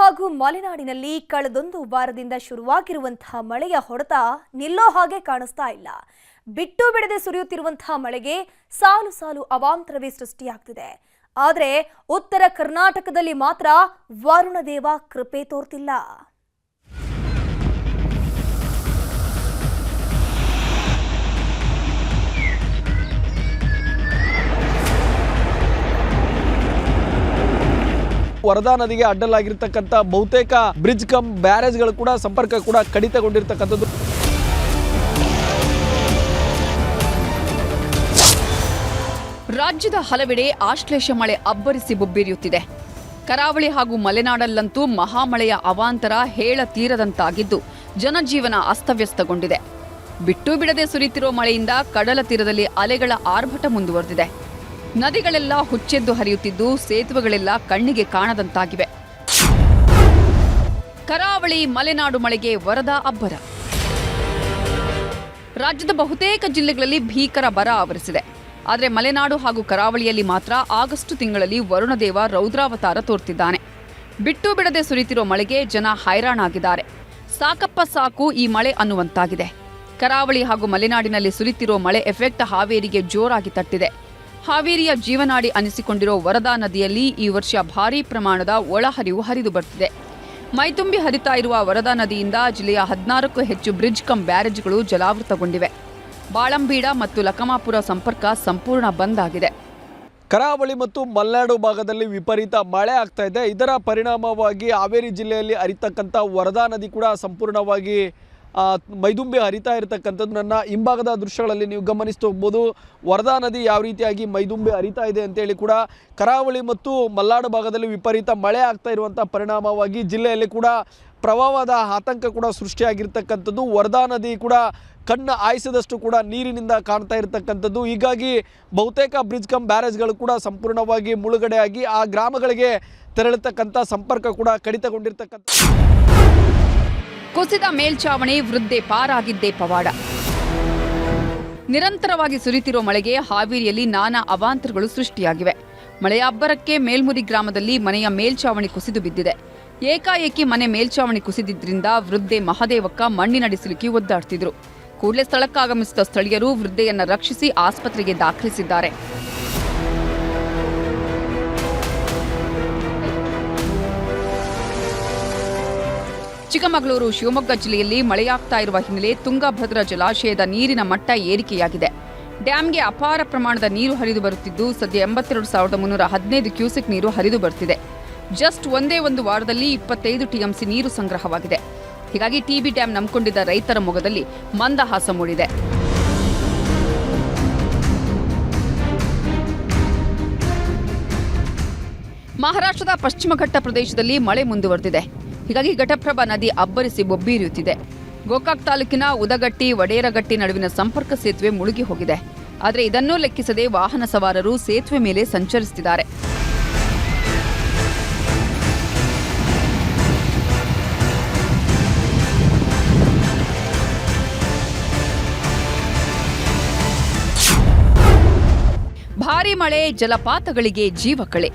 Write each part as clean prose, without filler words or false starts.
ಹಾಗೂ ಮಲೆನಾಡಿನಲ್ಲಿ ಕಳೆದೊಂದು ವಾರದಿಂದ ಶುರುವಾಗಿರುವಂತಹ ಮಳೆಯ ಹೊಡೆತ ನಿಲ್ಲೋ ಹಾಗೆ ಕಾಣಿಸ್ತಾ ಇಲ್ಲ. ಬಿಟ್ಟು ಬಿಡದೆ ಸುರಿಯುತ್ತಿರುವಂತಹ ಮಳೆಗೆ ಸಾಲು ಸಾಲು ಅವಾಂತರವೇ ಸೃಷ್ಟಿಯಾಗ್ತಿದೆ. ಆದರೆ ಉತ್ತರ ಕರ್ನಾಟಕದಲ್ಲಿ ಮಾತ್ರ ವರುಣದೇವ ಕೃಪೆ ತೋರ್ತಿಲ್ಲ. ವರದಾ ನದಿಗೆ ಅಡ್ಡಲಾಗಿರ್ತಕ್ಕಂಥ ಬಹುತೇಕ ಬ್ರಿಡ್ಜ್ ಕಮ್ ಬ್ಯಾರೇಜ್ಗಳು ಕೂಡ ಸಂಪರ್ಕ ಕೂಡ ಕಡಿತಗೊಂಡಿರ್ತಕ್ಕಂಥದ್ದು. ರಾಜ್ಯದ ಹಲವೆಡೆ ಆಶ್ಲೇಷ ಮಳೆ ಅಬ್ಬರಿಸಿ ಬೊಬ್ಬಿರಿಯುತ್ತಿದೆ. ಕರಾವಳಿ ಹಾಗೂ ಮಲೆನಾಡಲ್ಲಂತೂ ಮಹಾಮಳೆಯ ಅವಾಂತರ ಹೇಳ ತೀರದಂತಾಗಿದ್ದು ಜನಜೀವನ ಅಸ್ತವ್ಯಸ್ತಗೊಂಡಿದೆ. ಬಿಟ್ಟು ಬಿಡದೆ ಸುರಿತಿರೋ ಮಳೆಯಿಂದ ಕಡಲ ತೀರದಲ್ಲಿ ಅಲೆಗಳ ಆರ್ಭಟ ಮುಂದುವರೆದಿದೆ. ನದಿಗಳೆಲ್ಲ ಹುಚ್ಚೆದ್ದು ಹರಿಯುತ್ತಿದ್ದು ಸೇತುವೆಗಳೆಲ್ಲ ಕಣ್ಣಿಗೆ ಕಾಣದಂತಾಗಿವೆ. ಕರಾವಳಿ ಮಲೆನಾಡು ಮಳೆಗೆ ವರದಾ ಅಬ್ಬರ. ರಾಜ್ಯದ ಬಹುತೇಕ ಜಿಲ್ಲೆಗಳಲ್ಲಿ ಭೀಕರ ಬರ ಆವರಿಸಿದೆ. ಆದರೆ ಮಲೆನಾಡು ಹಾಗೂ ಕರಾವಳಿಯಲ್ಲಿ ಮಾತ್ರ ಆಗಸ್ಟ್ ತಿಂಗಳಲ್ಲಿ ವರುಣದೇವ ರೌದ್ರಾವತಾರ ತೋರ್ತಿದ್ದಾನೆ. ಬಿಟ್ಟು ಬಿಡದೆ ಸುರಿತಿರೋ ಮಳೆಗೆ ಜನ ಹೈರಾಣಾಗಿದ್ದಾರೆ. ಸಾಕಪ್ಪ ಸಾಕು ಈ ಮಳೆ ಅನ್ನುವಂತಾಗಿದೆ. ಕರಾವಳಿ ಹಾಗೂ ಮಲೆನಾಡಿನಲ್ಲಿ ಸುರಿತಿರೋ ಮಳೆ ಎಫೆಕ್ಟ್ ಹಾವೇರಿಗೆ ಜೋರಾಗಿ ತಟ್ಟಿದೆ. ಹಾವೇರಿಯ ಜೀವನಾಡಿ ಅನಿಸಿಕೊಂಡಿರೋ ವರದಾ ನದಿಯಲ್ಲಿ ಈ ವರ್ಷ ಭಾರೀ ಪ್ರಮಾಣದ ಒಳಹರಿವು ಹರಿದು ಬರ್ತಿದೆ. ಮೈತುಂಬಿ ಹರಿತಾ ಇರುವ ವರದಾ ನದಿಯಿಂದ ಜಿಲ್ಲೆಯ 16ಕ್ಕೂ ಹೆಚ್ಚು ಬ್ರಿಡ್ಜ್ ಕಮ್ ಬ್ಯಾರೇಜ್ಗಳು ಜಲಾವೃತಗೊಂಡಿವೆ. ಬಾಳಂಬೀಡ ಮತ್ತು ಲಕಮಾಪುರ ಸಂಪರ್ಕ ಸಂಪೂರ್ಣ ಬಂದ್ ಆಗಿದೆ. ಕರಾವಳಿ ಮತ್ತು ಮಲೆನಾಡು ಭಾಗದಲ್ಲಿ ವಿಪರೀತ ಮಳೆ ಆಗ್ತಾ ಇದೆ. ಇದರ ಪರಿಣಾಮವಾಗಿ ಹಾವೇರಿ ಜಿಲ್ಲೆಯಲ್ಲಿ ಹರಿತಕ್ಕಂಥ ವರದಾ ನದಿ ಕೂಡ ಸಂಪೂರ್ಣವಾಗಿ ಮೈದುಂಬಿ ಹರಿತಾ ಇರತಕ್ಕಂಥದ್ದು ನನ್ನ ಹಿಂಭಾಗದ ದೃಶ್ಯಗಳಲ್ಲಿ ನೀವು ಗಮನಿಸ್ತಾ ಹೋಗ್ಬೋದು. ವರದಾ ನದಿ ಯಾವ ರೀತಿಯಾಗಿ ಮೈದುಂಬಿ ಹರಿತಾ ಇದೆ ಅಂತೇಳಿ ಕೂಡ ಕರಾವಳಿ ಮತ್ತು ಮಲೆನಾಡು ಭಾಗದಲ್ಲಿ ವಿಪರೀತ ಮಳೆ ಆಗ್ತಾ ಇರುವಂಥ ಪರಿಣಾಮವಾಗಿ ಜಿಲ್ಲೆಯಲ್ಲಿ ಕೂಡ ಪ್ರವಾಹದ ಆತಂಕ ಕೂಡ ಸೃಷ್ಟಿಯಾಗಿರ್ತಕ್ಕಂಥದ್ದು. ವರದಾ ನದಿ ಕೂಡ ಕಣ್ಣು ಆಯಿಸಿದಷ್ಟು ಕೂಡ ನೀರಿನಿಂದ ಕಾಣ್ತಾ ಇರತಕ್ಕಂಥದ್ದು. ಹೀಗಾಗಿ ಬಹುತೇಕ ಬ್ರಿಡ್ಜ್ ಕಮ್ ಬ್ಯಾರೇಜ್ಗಳು ಕೂಡ ಸಂಪೂರ್ಣವಾಗಿ ಮುಳುಗಡೆಯಾಗಿ ಆ ಗ್ರಾಮಗಳಿಗೆ ತೆರಳತಕ್ಕಂಥ ಸಂಪರ್ಕ ಕೂಡ ಕಡಿತಗೊಂಡಿರ್ತಕ್ಕಂಥ. ಕುಸಿದ ಮೇಲ್ಛಾವಣಿ, ವೃದ್ಧೆ ಪಾರಾಗಿದ್ದೇ ಪವಾಡ. ನಿರಂತರವಾಗಿ ಸುರಿತಿರೋ ಮಳೆಗೆ ಹಾವೇರಿಯಲ್ಲಿ ನಾನಾ ಅವಾಂತರಗಳು ಸೃಷ್ಟಿಯಾಗಿವೆ. ಮಳೆಯ ಅಬ್ಬರಕ್ಕೆ ಮೇಲ್ಮುರಿ ಗ್ರಾಮದಲ್ಲಿ ಮನೆಯ ಮೇಲ್ಛಾವಣಿ ಕುಸಿದು ಬಿದ್ದಿದೆ. ಏಕಾಏಕಿ ಮನೆ ಮೇಲ್ಛಾವಣಿ ಕುಸಿದಿದ್ದರಿಂದ ವೃದ್ಧೆ ಮಹದೇವಕ್ಕ ಮಣ್ಣಿನಡಿ ಸಿಲುಕಿ ಒದ್ದಾಡ್ತಿದ್ರು. ಕೂಡಲೇ ಸ್ಥಳಕ್ಕಾಗಮಿಸಿದ ಸ್ಥಳೀಯರು ವೃದ್ಧೆಯನ್ನ ರಕ್ಷಿಸಿ ಆಸ್ಪತ್ರೆಗೆ ದಾಖಲಿಸಿದ್ದಾರೆ. ಚಿಕ್ಕಮಗಳೂರು, ಶಿವಮೊಗ್ಗ ಜಿಲ್ಲೆಯಲ್ಲಿ ಮಳೆಯಾಗ್ತಾ ಇರುವ ಹಿನ್ನೆಲೆ ತುಂಗಭದ್ರಾ ಜಲಾಶಯದ ನೀರಿನ ಮಟ್ಟ ಏರಿಕೆಯಾಗಿದೆ. ಡ್ಯಾಂಗೆ ಅಪಾರ ಪ್ರಮಾಣದ ನೀರು ಹರಿದು ಬರುತ್ತಿದ್ದು ಸದ್ಯ 82,315 ಕ್ಯೂಸೆಕ್ ನೀರು ಹರಿದು ಬರ್ತಿದೆ. ಜಸ್ಟ್ ಒಂದೇ ಒಂದು ವಾರದಲ್ಲಿ 25 ಟಿಎಂಸಿ ನೀರು ಸಂಗ್ರಹವಾಗಿದೆ. ಹೀಗಾಗಿ ಟಿಬಿ ಡ್ಯಾಂ ನಂಬಿಕೊಂಡಿದ್ದ ರೈತರ ಮೊಗದಲ್ಲಿ ಮಂದಹಾಸ ಮೂಡಿದೆ. ಮಹಾರಾಷ್ಟ್ರದ ಪಶ್ಚಿಮ ಘಟ್ಟ ಪ್ರದೇಶದಲ್ಲಿ ಮಳೆ ಮುಂದುವರೆದಿದೆ. ಹೀಗಾಗಿ ಘಟಪ್ರಭಾ ನದಿ ಅಬ್ಬರಿಸಿ ಬೊಬ್ಬಿರಿಯುತ್ತಿದೆ. ಗೋಕಾಕ್ ತಾಲೂಕಿನ ಉದಗಟ್ಟಿ, ವಡೇರಗಟ್ಟಿ ನಡುವಿನ ಸಂಪರ್ಕ ಸೇತುವೆ ಮುಳುಗಿ ಹೋಗಿದೆ. ಆದರೆ ಇದನ್ನೂ ಲೆಕ್ಕಿಸದೆ ವಾಹನ ಸವಾರರು ಸೇತುವೆ ಮೇಲೆ ಸಂಚರಿಸುತ್ತಿದ್ದಾರೆ. ಭಾರೀ ಮಳೆ, ಜಲಪಾತಗಳಿಗೆ ಜೀವಕಳೆ.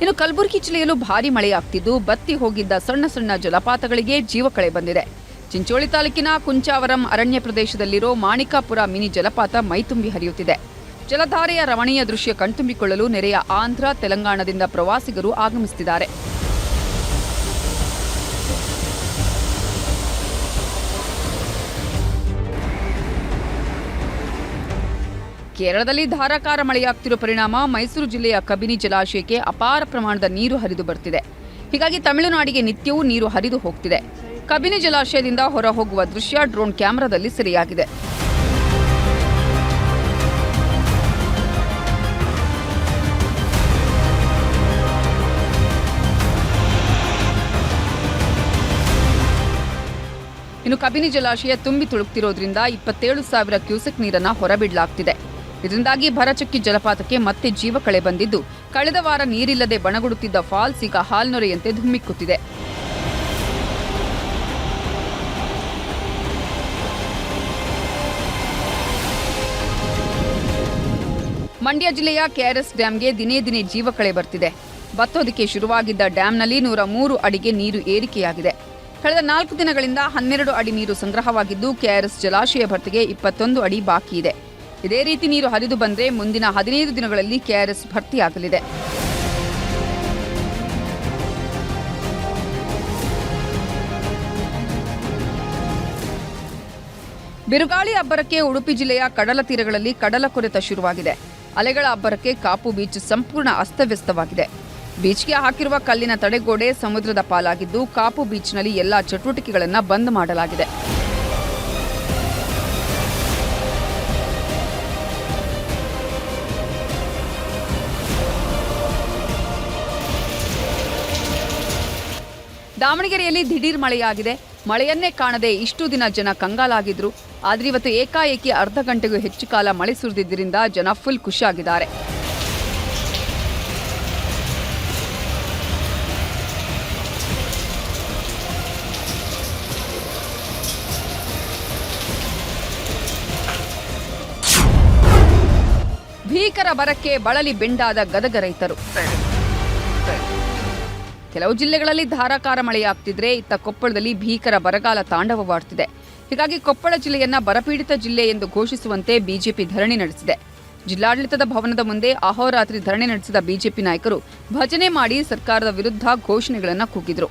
ಇನ್ನು ಕಲಬುರಗಿ ಜಿಲ್ಲೆಯಲ್ಲೂ ಭಾರೀ ಮಳೆಯಾಗ್ತಿದ್ದು ಬತ್ತಿ ಹೋಗಿದ್ದ ಸಣ್ಣ ಸಣ್ಣ ಜಲಪಾತಗಳಿಗೆ ಜೀವಕಳೆ ಬಂದಿದೆ. ಚಿಂಚೋಳಿ ತಾಲೂಕಿನ ಕುಂಚಾವರಂ ಅರಣ್ಯ ಪ್ರದೇಶದಲ್ಲಿರೋ ಮಾಣಿಕಾಪುರ ಮಿನಿ ಜಲಪಾತ ಮೈತುಂಬಿ ಹರಿಯುತ್ತಿದೆ. ಜಲಧಾರೆಯ ರಮಣೀಯ ದೃಶ್ಯ ಕಣ್ತುಂಬಿಕೊಳ್ಳಲು ನೆರೆಯ ಆಂಧ್ರ, ತೆಲಂಗಾಣದಿಂದ ಪ್ರವಾಸಿಗರು ಆಗಮಿಸುತ್ತಿದ್ದಾರೆ. ಕೇರಳದಲ್ಲಿ ಧಾರಾಕಾರ ಮಳೆಯಾಗ್ತಿರುವ ಪರಿಣಾಮ ಮೈಸೂರು ಜಿಲ್ಲೆಯ ಕಬಿನಿ ಜಲಾಶಯಕ್ಕೆ ಅಪಾರ ಪ್ರಮಾಣದ ನೀರು ಹರಿದು ಬರ್ತಿದೆ. ಹೀಗಾಗಿ ತಮಿಳುನಾಡಿಗೆ ನಿತ್ಯವೂ ನೀರು ಹರಿದು ಹೋಗ್ತಿದೆ. ಕಬಿನಿ ಜಲಾಶಯದಿಂದ ಹೊರ ಹೋಗುವ ದೃಶ್ಯ ಡ್ರೋನ್ ಕ್ಯಾಮೆರಾದಲ್ಲಿ ಸೆರೆಯಾಗಿದೆ. ಇನ್ನು ಕಬಿನಿ ಜಲಾಶಯ ತುಂಬಿ ತುಳುಕ್ತಿರೋದ್ರಿಂದ 27,000 ಕ್ಯೂಸೆಕ್ ನೀರನ್ನು ಹೊರಬಿಡಲಾಗ್ತಿದೆ. ಇದರಿಂದಾಗಿ ಭರಚಕ್ಕಿ ಜಲಪಾತಕ್ಕೆ ಮತ್ತೆ ಜೀವಕಳೆ ಬಂದಿದ್ದು ಕಳೆದ ವಾರ ನೀರಿಲ್ಲದೆ ಬಣಗುಡುತ್ತಿದ್ದ ಫಾಲ್ಸ್ ಈಗ ಹಾಲ್ನೊರೆಯಂತೆ ಧುಮ್ಮಿಕ್ಕುತ್ತಿದೆ. ಮಂಡ್ಯ ಜಿಲ್ಲೆಯ ಕೆಆರ್ಎಸ್ ಡ್ಯಾಂಗೆ ದಿನೇ ದಿನೇ ಜೀವಕಳೆ ಬರ್ತಿದೆ. ಬತ್ತೋದಕ್ಕೆ ಶುರುವಾಗಿದ್ದ ಡ್ಯಾಂನಲ್ಲಿ 103 ಅಡಿಗೆ ನೀರು ಏರಿಕೆಯಾಗಿದೆ. ಕಳೆದ 4 ದಿನಗಳಿಂದ 12 ಅಡಿ ನೀರು ಸಂಗ್ರಹವಾಗಿದ್ದು ಕೆಆರ್ಎಸ್ ಜಲಾಶಯ ಭರ್ತಿಗೆ 21 ಅಡಿ ಬಾಕಿ ಇದೆ. ಇದೇ ರೀತಿ ನೀರು ಹರಿದು ಬಂದರೆ ಮುಂದಿನ 15 ದಿನಗಳಲ್ಲಿ ಕೆಆರ್ಎಸ್ ಭರ್ತಿಯಾಗಲಿದೆ. ಬಿರುಗಾಳಿ ಅಬ್ಬರಕ್ಕೆ ಉಡುಪಿ ಜಿಲ್ಲೆಯ ಕಡಲ ತೀರಗಳಲ್ಲಿ ಕಡಲ ಕೊರೆತ ಶುರುವಾಗಿದೆ. ಅಲೆಗಳ ಅಬ್ಬರಕ್ಕೆ ಕಾಪು ಬೀಚ್ ಸಂಪೂರ್ಣ ಅಸ್ತವ್ಯಸ್ತವಾಗಿದೆ. ಬೀಚ್ಗೆ ಹಾಕಿರುವ ಕಲ್ಲಿನ ತಡೆಗೋಡೆ ಸಮುದ್ರದ ಪಾಲಾಗಿದ್ದು ಕಾಪು ಬೀಚ್ನಲ್ಲಿ ಎಲ್ಲಾ ಚಟುವಟಿಕೆಗಳನ್ನು ಬಂದ್ ಮಾಡಲಾಗಿದೆ. ದಾವಣಗೆರೆಯಲ್ಲಿ ದಿಢೀರ್ ಮಳೆಯಾಗಿದೆ. ಮಳೆಯನ್ನೇ ಕಾಣದೆ ಇಷ್ಟು ದಿನ ಜನ ಕಂಗಾಲಾಗಿದ್ರು. ಆದ್ರೆ ಇವತ್ತು ಏಕಾಏಕಿ ಅರ್ಧ ಗಂಟೆಗೂ ಹೆಚ್ಚು ಕಾಲ ಮಳೆ ಸುರಿದಿದ್ದರಿಂದ ಜನ ಫುಲ್ ಖುಷಿಯಾಗಿದ್ದಾರೆ. ಭೀಕರ ಬರಕ್ಕೆ ಬಳಲಿ ಬೆಂಡಾದ ಗದಗ ರೈತರು. ಕೆಲವು ಜಿಲ್ಲೆಗಳಲ್ಲಿ ಧಾರಾಕಾರ ಮಳೆಯಾಗ್ತಿದ್ರೆ ಇತ್ತ ಕೊಪ್ಪಳದಲ್ಲಿ ಭೀಕರ ಬರಗಾಲ ತಾಂಡವವಾಡ್ತಿದೆ. ಹೀಗಾಗಿ ಕೊಪ್ಪಳ ಜಿಲ್ಲೆಯನ್ನ ಬರಪೀಡಿತ ಜಿಲ್ಲೆ ಎಂದು ಘೋಷಿಸುವಂತೆ ಬಿಜೆಪಿ ಧರಣಿ ನಡೆಸಿದೆ. ಜಿಲ್ಲಾಡಳಿತದ ಭವನದ ಮುಂದೆ ಅಹೋರಾತ್ರಿ ಧರಣಿ ನಡೆಸಿದ ಬಿಜೆಪಿ ನಾಯಕರು ಭಜನೆ ಮಾಡಿ ಸರ್ಕಾರದ ವಿರುದ್ಧ ಘೋಷಣೆಗಳನ್ನು ಕೂಗಿದ್ರು.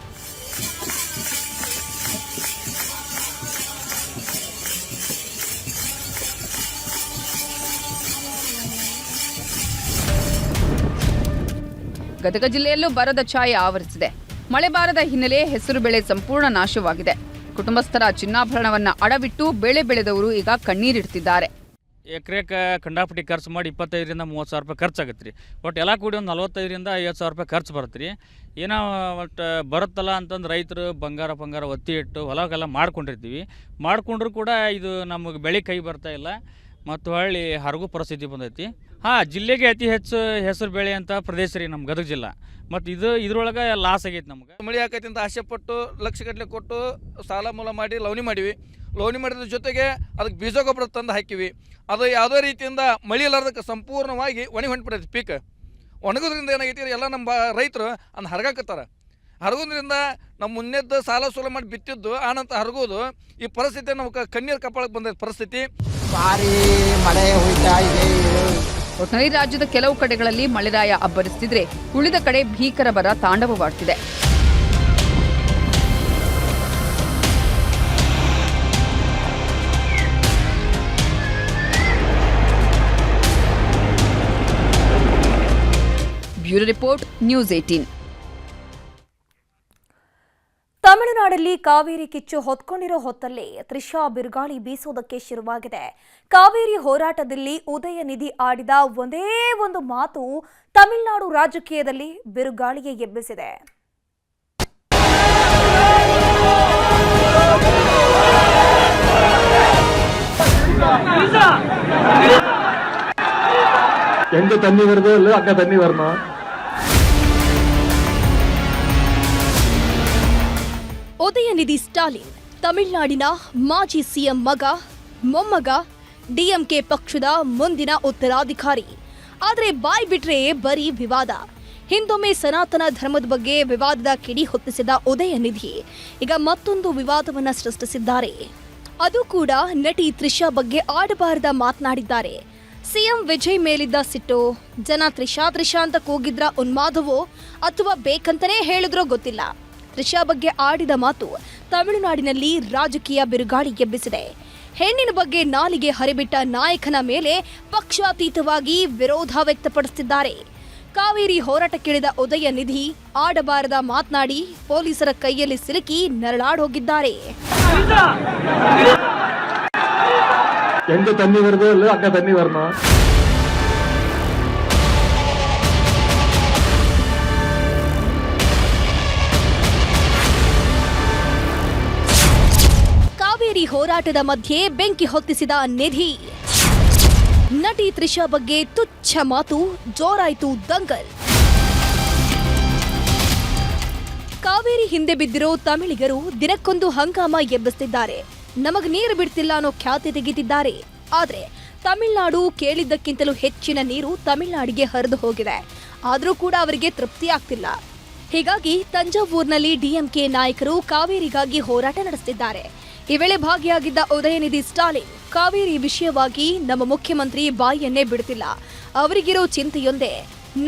ಗದಗ ಜಿಲ್ಲೆಯಲ್ಲೂ ಬರದ ಛಾಯೆ ಆವರಿಸಿದೆ. ಮಳೆ ಬಾರದ ಹಿನ್ನೆಲೆ ಹೆಸರು ಬೆಳೆ ಸಂಪೂರ್ಣ ನಾಶವಾಗಿದೆ. ಕುಟುಂಬಸ್ಥರ ಚಿನ್ನಾಭರಣವನ್ನ ಅಡವಿಟ್ಟು ಬೆಳೆ ಬೆಳೆದವರು ಈಗ ಕಣ್ಣೀರಿಡ್ತಿದ್ದಾರೆ. ಎಕರೆಗೆ ಕಂಡಾಪಟ್ಟಿ ಖರ್ಚು ಮಾಡಿ 25ರಿಂದ 30 ಸಾವಿರ ರೂಪಾಯಿ ಖರ್ಚಾಗತ್ತೆ ರೀ. ಒಟ್ಟು ಎಲ್ಲ ಕೂಡಿ ಒಂದು 45ರಿಂದ 50 ಸಾವಿರ ರೂಪಾಯಿ ಖರ್ಚು ಬರುತ್ತೆ ರೀ. ಏನೋ ಒಟ್ಟು ಬರುತ್ತಲ್ಲ ಅಂತಂದು ರೈತರು ಬಂಗಾರ ಒತ್ತಿ ಇಟ್ಟು ಹೊಲಕ್ಕೆಲ್ಲ ಮಾಡ್ಕೊಂಡಿರ್ತೀವಿ. ಮಾಡ್ಕೊಂಡ್ರು ಕೂಡ ಇದು ನಮಗೆ ಬೆಳೆ ಕೈ ಬರ್ತಾ ಇಲ್ಲ ಮತ್ತು ಹೊಳ್ಳಿ ಹರಗು ಪರಿಸ್ಥಿತಿ ಬಂದೈತಿ. ಜಿಲ್ಲೆಗೆ ಅತಿ ಹೆಚ್ಚು ಹೆಸರು ಬೆಳೆ ಅಂತ ಪ್ರದೇಶ ರೀ ನಮ್ಮ ಗದಗ ಜಿಲ್ಲಾ. ಮತ್ತು ಇದ್ರೊಳಗೆ ಲಾಸ್ ಆಗೈತೆ ನಮ್ಗೆ. ಮಳೆ ಆಕೈತಿ ಅಂತ ಆಸೆ ಪಟ್ಟು ಲಕ್ಷಗಟ್ಟಲೆ ಕೊಟ್ಟು ಸಾಲ ಮೂಲ ಮಾಡಿ ಲವಣಿ ಮಾಡಿವಿ. ಲವಣಿ ಮಾಡಿದ್ರ ಜೊತೆಗೆ ಅದಕ್ಕೆ ಬೀಜ ಗೊಬ್ಬರ ತಂದು ಹಾಕಿವಿ. ಅದು ಯಾವುದೇ ರೀತಿಯಿಂದ ಮಳೆ ಇಲ್ಲಾರ್ದಕ್ಕೆ ಸಂಪೂರ್ಣವಾಗಿ ಹೊಂಟ್ಬಿಟ್ಟೈತಿ. ಪೀಕ್ ಒಣಗೋದ್ರಿಂದ ಏನಾಗೈತಿ, ಎಲ್ಲ ನಮ್ಮ ರೈತರು ಅದನ್ನ ಹರಗಾಕತ್ತಾರ. ಹರಗೋದ್ರಿಂದ ನಮ್ಮ ಮುನ್ನೆದ್ದು ಸಾಲ ಸೂಲ ಮಾಡಿ ಬಿತ್ತಿದ್ದು ಆನಂತ ಹರಗೋದು ಈ ಪರಿಸ್ಥಿತಿ ನಮ್ಗೆ ಕಣ್ಣೀರು ಕಪ್ಪಾಳಕ್ಕೆ ಬಂದೈತೆ ಪರಿಸ್ಥಿತಿ. ಭಾರಿ ಮಳೆ ಹೋಯ್ತಾ ಇದೆ. ಒಟ್ಟಿನಲ್ಲಿ ರಾಜ್ಯದ ಕೆಲವು ಕಡೆಗಳಲ್ಲಿ ಮಳೆರಾಯ ಅಬ್ಬರಿಸುತ್ತಿದ್ರೆ ಉಳಿದ ಕಡೆ ಭೀಕರ ಬರ ತಾಂಡವವಾಡ್ತಿದೆ. Bureau report, news 18. ತಮಿಳುನಾಡಲ್ಲಿ ಕಾವೇರಿ ಕಿಚ್ಚು ಹೊತ್ಕೊಂಡಿರೋ ಹೊತ್ತಲ್ಲೇ ತ್ರಿಷಾ ಬಿರುಗಾಳಿ ಬೀಸೋದಕ್ಕೆ ಶುರುವಾಗಿದೆ. ಕಾವೇರಿ ಹೋರಾಟದಲ್ಲಿ ಉದಯನಿಧಿ ಆಡಿದ ಒಂದೇ ಒಂದು ಮಾತು ತಮಿಳುನಾಡು ರಾಜಕೀಯದಲ್ಲಿ ಬಿರುಗಾಳಿಗೆ ಎಬ್ಬಿಸಿದೆ. எங்க தண்ணி வருதோ இல்ல அங்க தண்ணி வரணும். ಉದಯನಿಧಿ ಸ್ಟಾಲಿನ್ ತಮಿಳುನಾಡಿನ ಮಾಜಿ ಸಿಎಂ ಮಗ, ಮೊಮ್ಮಗ, ಡಿಎಂಕೆ ಪಕ್ಷದ ಮುಂದಿನ ಉತ್ತರಾಧಿಕಾರಿ. ಆದರೆ ಬಾಯ್ ಬಿಟ್ರೆ ಬರೀ ವಿವಾದ. ಹಿಂದೊಮ್ಮೆ ಸನಾತನ ಧರ್ಮದ ಬಗ್ಗೆ ವಿವಾದದ ಕಿಡಿ ಹೊತ್ತಿಸಿದ ಉದಯನಿಧಿ ಈಗ ಮತ್ತೊಂದು ವಿವಾದವನ್ನ ಸೃಷ್ಟಿಸಿದ್ದಾರೆ. ಅದು ಕೂಡ ನಟಿ ತ್ರಿಷಾ ಬಗ್ಗೆ ಆಡಬಾರದ ಮಾತನಾಡಿದ್ದಾರೆ. ಸಿಎಂ ವಿಜಯ್ ಮೇಲಿದ್ದ ಸಿಟ್ಟು, ಜನ ತ್ರಿಷಾ ಅಂತ ಕೂಗಿದ್ರ ಉನ್ಮಾದವೋ ಅಥವಾ ಬೇಕಂತನೇ ಹೇಳಿದ್ರೋ ಗೊತ್ತಿಲ್ಲ. ತ್ರಿಷಾ ಬಗ್ಗೆ ಆಡಿದ ಮಾತು ತಮಿಳುನಾಡಿನಲ್ಲಿ ರಾಜಕೀಯ ಬಿರುಗಾಳಿ ಎಬ್ಬಿಸಿದೆ. ಹೆಣ್ಣಿನ ಬಗ್ಗೆ ನಾಲಿಗೆ ಹರಿಬಿಟ್ಟ ನಾಯಕನ ಮೇಲೆ ಪಕ್ಷಾತೀತವಾಗಿ ವಿರೋಧ ವ್ಯಕ್ತಪಡಿಸುತ್ತಿದ್ದಾರೆ. ಕಾವೇರಿ ಹೋರಾಟಕ್ಕಿಳಿದ ಉದಯನಿಧಿ ಆಡಬಾರದ ಮಾತನಾಡಿ ಪೊಲೀಸರ ಕೈಯಲ್ಲಿ ಸಿಲುಕಿ ನರಳಾಡೋಗಿದ್ದಾರೆ. எங்க தண்ணி வருதோ இல்ல அங்க தண்ணி வரணும். ಕಾವೇರಿ ಹೋರಾಟದ ಮಧ್ಯೆ ಬೆಂಕಿ ಹೊತ್ತಿಸಿದ ನಿಧಿ. ನಟಿ ತ್ರಿಷಾ ಬಗ್ಗೆ ತುಚ್ಛ ಮಾತು, ಜೋರಾಯ್ತು ದಂಗಲ್. ಕಾವೇರಿ ಹಿಂದೆ ಬಿದ್ದಿರೋ ತಮಿಳಿಗರು ದಿನಕ್ಕೊಂದು ಹಂಗಾಮ ಎಬ್ಬಿಸುತ್ತಿದ್ದಾರೆ. ನಮಗ್ ನೀರು ಬಿಡ್ತಿಲ್ಲ ಅನ್ನೋ ಖ್ಯಾತಿ ತೆಗೆದಿದ್ದಾರೆ. ಆದ್ರೆ ತಮಿಳುನಾಡು ಕೇಳಿದ್ದಕ್ಕಿಂತಲೂ ಹೆಚ್ಚಿನ ನೀರು ತಮಿಳುನಾಡಿಗೆ ಹರಿದು ಹೋಗಿದೆ. ಆದರೂ ಕೂಡ ಅವರಿಗೆ ತೃಪ್ತಿ ಆಗ್ತಿಲ್ಲ. ಹೀಗಾಗಿ ತಂಜಾವೂರಿನಲ್ಲಿ ಡಿಎಂಕೆ ನಾಯಕರು ಕಾವೇರಿಗಾಗಿ ಹೋರಾಟ ನಡೆಸುತ್ತಿದ್ದಾರೆ. ಈ ವೇಳೆ ಭಾಗಿಯಾಗಿದ್ದ ಉದಯನಿಧಿ ಸ್ಟಾಲಿನ್ ಕಾವೇರಿ ವಿಷಯವಾಗಿ ನಮ್ಮ ಮುಖ್ಯಮಂತ್ರಿ ಬಾಯನ್ನೇ ಬಿಡ್ತಿಲ್ಲ, ಅವರಿಗಿರೋ ಚಿಂತೆಯೊಂದೇ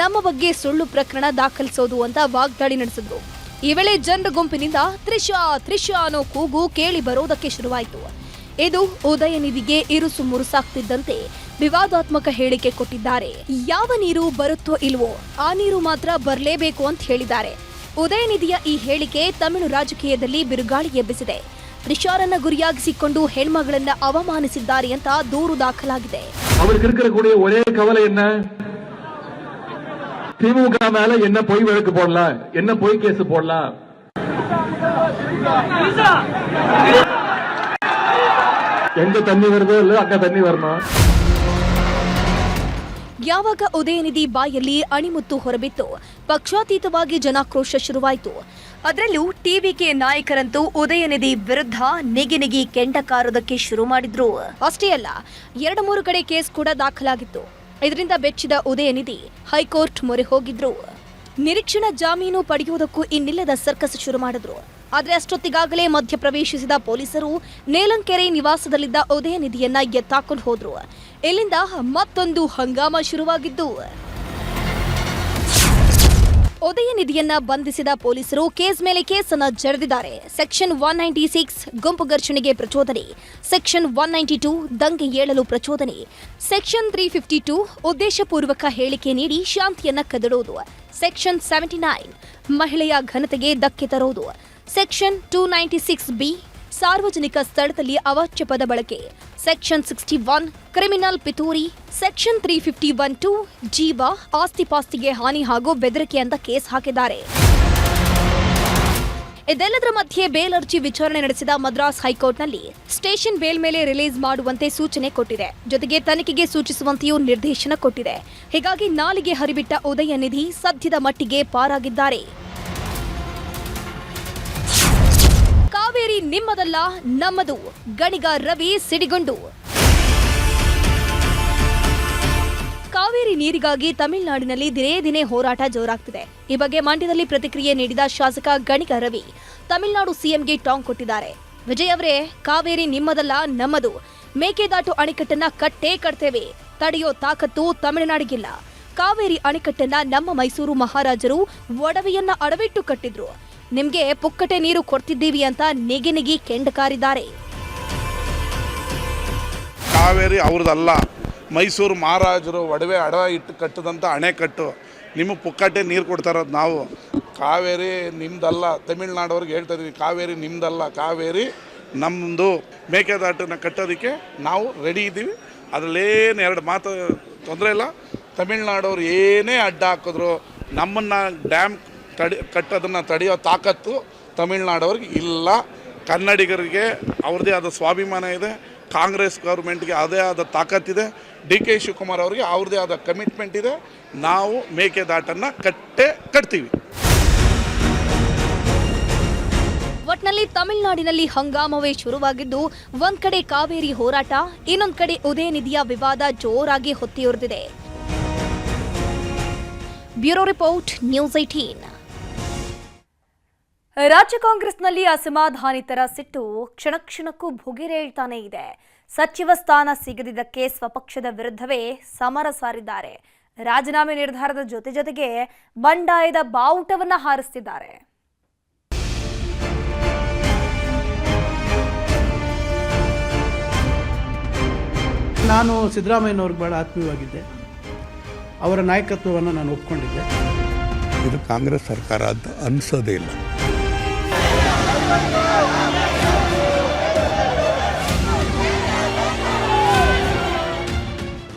ನಮ್ಮ ಬಗ್ಗೆ ಸುಳ್ಳು ಪ್ರಕರಣ ದಾಖಲಿಸೋದು ಅಂತ ವಾಗ್ದಾಳಿ ನಡೆಸಿದ್ರು. ಈ ವೇಳೆ ಜನರ ಗುಂಪಿನಿಂದ ತ್ರಿಷಾ ತ್ರಿಷಾ ಅನ್ನೋ ಕೂಗು ಕೇಳಿ ಬರೋದಕ್ಕೆ ಶುರುವಾಯಿತು. ಇದು ಉದಯನಿಧಿಗೆ ಇರುಸು ಮುರುಸಾಗ್ತಿದ್ದಂತೆ ವಿವಾದಾತ್ಮಕ ಹೇಳಿಕೆ ಕೊಟ್ಟಿದ್ದಾರೆ. ಯಾವ ನೀರು ಬರುತ್ತೋ ಇಲ್ವೋ ಆ ನೀರು ಮಾತ್ರ ಬರಲೇಬೇಕು ಅಂತ ಹೇಳಿದ್ದಾರೆ. ಉದಯನಿಧಿಯ ಈ ಹೇಳಿಕೆ ತಮಿಳು ರಾಜಕೀಯದಲ್ಲಿ ಬಿರುಗಾಳಿ ಎಬ್ಬಿಸಿದೆ. ತ್ರಿಷಾರನ್ನ ಗುರಿಯಾಗಿಸಿಕೊಂಡು ಹೆಣ್ಮಗಳನ್ನ ಅವಮಾನಿಸಿದ್ದಾರೆ ಅಂತ ದೂರು ದಾಖಲಾಗಿದೆ. அவருக்கு இருக்கக்கூடிய ஒரே கவலை என்ன? திமுக மேல என்ன பொய் வழக்கு போடலாம், என்ன பொய் கேஸ் போடலாம். எங்க தண்ணி வருதோ இல்ல அங்க தண்ணி வரணும். ಯಾವಾಗ ಉದಯನಿಧಿ ಬಾಯಲ್ಲಿ ಅಣಿಮುತ್ತು ಹೊರಬಿತ್ತು, ಪಕ್ಷಾತೀತವಾಗಿ ಜನಾಕ್ರೋಶ ಶುರುವಾಯಿತು. ಅದರಲ್ಲೂ ಟಿವಿಕೆ ನಾಯಕರಂತೂ ಉದಯನಿಧಿ ವಿರುದ್ಧ ನಿಗಿ ಕೆಂಡ ಕಾರೋದಕ್ಕೆ ಶುರು ಮಾಡಿದ್ರು. ಅಷ್ಟೇ ಅಲ್ಲ, 2-3 ಕಡೆ ಕೇಸ್ ಕೂಡ ದಾಖಲಾಗಿತ್ತು. ಇದರಿಂದ ಬೆಚ್ಚಿದ ಉದಯನಿಧಿ ಹೈಕೋರ್ಟ್ ಮೊರೆ ಹೋಗಿದ್ರು. ನಿರೀಕ್ಷಣಾ ಜಾಮೀನು ಪಡೆಯುವುದಕ್ಕೂ ಇನ್ನಿಲ್ಲದ ಸರ್ಕಸ್ ಶುರು ಮಾಡಿದ್ರು. ಆದರೆ ಅಷ್ಟೊತ್ತಿಗಾಗಲೇ ಮಧ್ಯಪ್ರವೇಶಿಸಿದ ಪೊಲೀಸರು ನೇಲಂಕೆರೆ ನಿವಾಸದಲ್ಲಿದ್ದ ಉದಯನಿಧಿಯನ್ನ ಎತ್ತಾಕೊಂಡು ಹೋದ್ರು. ಇಲ್ಲಿಂದ ಮತ್ತೊಂದು ಹಂಗಾಮ ಶುರುವಾಗಿದ್ದು, ಉದಯನಿಧಿಯನ್ನ ಬಂಧಿಸಿದ ಪೊಲೀಸರು ಕೇಸ್ ಮೇಲೆ ಕೇಸನ್ನ ಜರೆದಿದ್ದಾರೆ. ಸೆಕ್ಷನ್ 196 ಗುಂಪು ಘರ್ಷಣೆಗೆ ಪ್ರಚೋದನೆ, ಸೆಕ್ಷನ್ 192 ದಂಗೆ ಏಳಲು ಪ್ರಚೋದನೆ, ಸೆಕ್ಷನ್ 352 ಉದ್ದೇಶಪೂರ್ವಕ ಹೇಳಿಕೆ ನೀಡಿ ಶಾಂತಿಯನ್ನ ಕದಡೋದು, ಸೆಕ್ಷನ್ 79 ಮಹಿಳೆಯ ಘನತೆಗೆ ಧಕ್ಕೆ ತರೋದು, ಸೆಕ್ಷನ್ 296B ಸಾರ್ವಜನಿಕ ಸ್ಥಳದಲ್ಲಿ ಅವಾಚ್ಯ ಪದ ಬಳಕೆ, ಸೆಕ್ಷನ್ 61 ಕ್ರಿಮಿನಲ್ ಪಿತೂರಿ, ಸೆಕ್ಷನ್ 351 ಜೀವ ಆಸ್ತಿಪಾಸ್ತಿಗೆ ಹಾನಿ ಹಾಗೂ ಬೆದರಿಕೆ ಅಂತ ಕೇಸ್ ಹಾಕಿದ್ದಾರೆ. ಇದೆಲ್ಲದರ ಮಧ್ಯೆ ಬೇಲ್ ಅರ್ಜಿ ವಿಚಾರಣೆ ನಡೆಸಿದ ಮದ್ರಾಸ್ ಹೈಕೋರ್ಟ್ನಲ್ಲಿ ಸ್ಟೇಷನ್ ಬೇಲ್ ಮೇಲೆ ರಿಲೀಸ್ ಮಾಡುವಂತೆ ಸೂಚನೆ ಕೊಟ್ಟಿದೆ. ಜೊತೆಗೆ ತನಿಖೆಗೆ ಸೂಚಿಸುವಂತೆಯೂ ನಿರ್ದೇಶನ ಕೊಟ್ಟಿದೆ. ಹೀಗಾಗಿ ನಾಲಿಗೆ ಹರಿಬಿಟ್ಟ ಉದಯನಿಧಿ ಸದ್ಯದ ಮಟ್ಟಿಗೆ ಪಾರಾಗಿದ್ದಾರೆ. ಕಾವೇರಿ ನಿಮ್ಮದಲ್ಲ ನಮ್ಮದು, ಗಣಿಗ ರವಿ ಸಿಡಿಗುಂಡು. ಕಾವೇರಿ ನೀರಿಗಾಗಿ ತಮಿಳುನಾಡಿನಲ್ಲಿ ದಿನೇ ದಿನೇ ಹೋರಾಟ ಜೋರಾಗ್ತಿದೆ. ಈ ಬಗ್ಗೆ ಮಂಡ್ಯದಲ್ಲಿ ಪ್ರತಿಕ್ರಿಯೆ ನೀಡಿದ ಶಾಸಕ ಗಣಿಗ ರವಿ ತಮಿಳುನಾಡು ಸಿಎಂಗೆ ಟಾಂಗ್ ಕೊಟ್ಟಿದ್ದಾರೆ. ವಿಜಯ್ ಅವರೇ, ಕಾವೇರಿ ನಿಮ್ಮದಲ್ಲ ನಮ್ಮದು, ಮೇಕೆದಾಟು ಅಣೆಕಟ್ಟನ್ನ ಕಟ್ಟೇ ಕಟ್ತೇವೆ, ತಡೆಯೋ ತಾಕತ್ತು ತಮಿಳುನಾಡಿಗಿಲ್ಲ. ಕಾವೇರಿ ಅಣೆಕಟ್ಟನ್ನ ನಮ್ಮ ಮೈಸೂರು ಮಹಾರಾಜರು ಒಡವೆಯನ್ನ ಅಡವಿಟ್ಟು ಕಟ್ಟಿದ್ರು, ನಿಮ್ಗೆ ಪುಕ್ಕಟೆ ನೀರು ಕೊಡ್ತಿದ್ದೀವಿ ಅಂತ ನೆಗಿ ಕೆಂಡ ಕಾರಿದ್ದಾರೆ. ಕಾವೇರಿ ಅವ್ರದಲ್ಲ, ಮೈಸೂರು ಮಹಾರಾಜರು ಒಡವೆ ಅಡವ ಇಟ್ಟು ಕಟ್ಟಿದಂಥ ಅಣೆಕಟ್ಟು, ನಿಮಗೆ ಪುಕ್ಕಟೆ ನೀರು ಕೊಡ್ತಾ ಇರೋದು ನಾವು. ಕಾವೇರಿ ನಿಮ್ದಲ್ಲ, ತಮಿಳ್ನಾಡವ್ರಿಗೆ ಹೇಳ್ತಾ ಇದೀವಿ, ಕಾವೇರಿ ನಿಮ್ದಲ್ಲ, ಕಾವೇರಿ ನಮ್ಮದು. ಮೇಕೆದಾಟನ್ನು ಕಟ್ಟೋದಕ್ಕೆ ನಾವು ರೆಡಿ ಇದ್ದೀವಿ, ಅದರಲ್ಲೇನು 2 ಮಾತು ತೊಂದರೆ ಇಲ್ಲ. ತಮಿಳ್ನಾಡವ್ರು ಏನೇ ಅಡ್ಡ ಹಾಕಿದ್ರು ನಮ್ಮನ್ನು ಡ್ಯಾಮ್ ಕಟ್ಟೋದನ್ನು ತಡೆಯೋ ತಾಕತ್ತು ತಮಿಳ್ನಾಡವ್ರಿಗೆ ಇಲ್ಲ. ಕನ್ನಡಿಗರಿಗೆ ಅವ್ರದ್ದೇ ಆದ ಸ್ವಾಭಿಮಾನ ಇದೆ, ಕಾಂಗ್ರೆಸ್ ಗೌರ್ಮೆಂಟ್ಗೆ ಅದೇ ಆದ ತಾಕತ್ತಿದೆ, ಡಿ ಕೆ ಶಿವಕುಮಾರ್ ಅವರಿಗೆ ಅವ್ರದ್ದೇ ಆದ ಕಮಿಟ್ಮೆಂಟ್ ಇದೆ. ನಾವು ಮೇಕೆದಾಟನ್ನು ಕಟ್ತೀವಿ. ಒಟ್ನಲ್ಲಿ ತಮಿಳುನಾಡಿನಲ್ಲಿ ಹಂಗಾಮವೇ ಶುರುವಾಗಿದ್ದು, ಒಂದ್ ಕಡೆ ಕಾವೇರಿ ಹೋರಾಟ, ಇನ್ನೊಂದ್ ಕಡೆ ಉದಯನಿಧಿಯ ವಿವಾದ ಜೋರಾಗಿ ಹೊತ್ತಿಯುರಿದಿದೆ. Bureau report, news 18. ರಾಜ್ಯ ಕಾಂಗ್ರೆಸ್ನಲ್ಲಿ ಅಸಮಾಧಾನಿತರ ಸಿಟ್ಟು ಕ್ಷಣಕ್ಕೂ ಭುಗಿರೇಳ್ತಾನೆ ಇದೆ. ಸಚಿವ ಸ್ಥಾನ ಸಿಗದಿದ್ದಕ್ಕೆ ಸ್ವಪಕ್ಷದ ವಿರುದ್ಧವೇ ಸಮರ ಸಾರಿದ್ದಾರೆ. ರಾಜೀನಾಮೆ ನಿರ್ಧಾರದ ಜೊತೆಗೆ ಬಂಡಾಯದ ಬಾವುಟವನ್ನ ಹಾರಿಸುತ್ತಿದ್ದಾರೆ. ನಾನು ಸಿದ್ದರಾಮಯ್ಯನವ್ರಿಗೆ ಬಹಳ ಆತ್ಮೀಯವಾಗಿದ್ದೆ, ಅವರ ನಾಯಕತ್ವವನ್ನು ನಾನು ಒಪ್ಕೊಂಡಿದ್ದೆ. ಇದು ಕಾಂಗ್ರೆಸ್ ಸರ್ಕಾರ ಅಂತ ಅನಿಸೋದೇ ಇಲ್ಲ.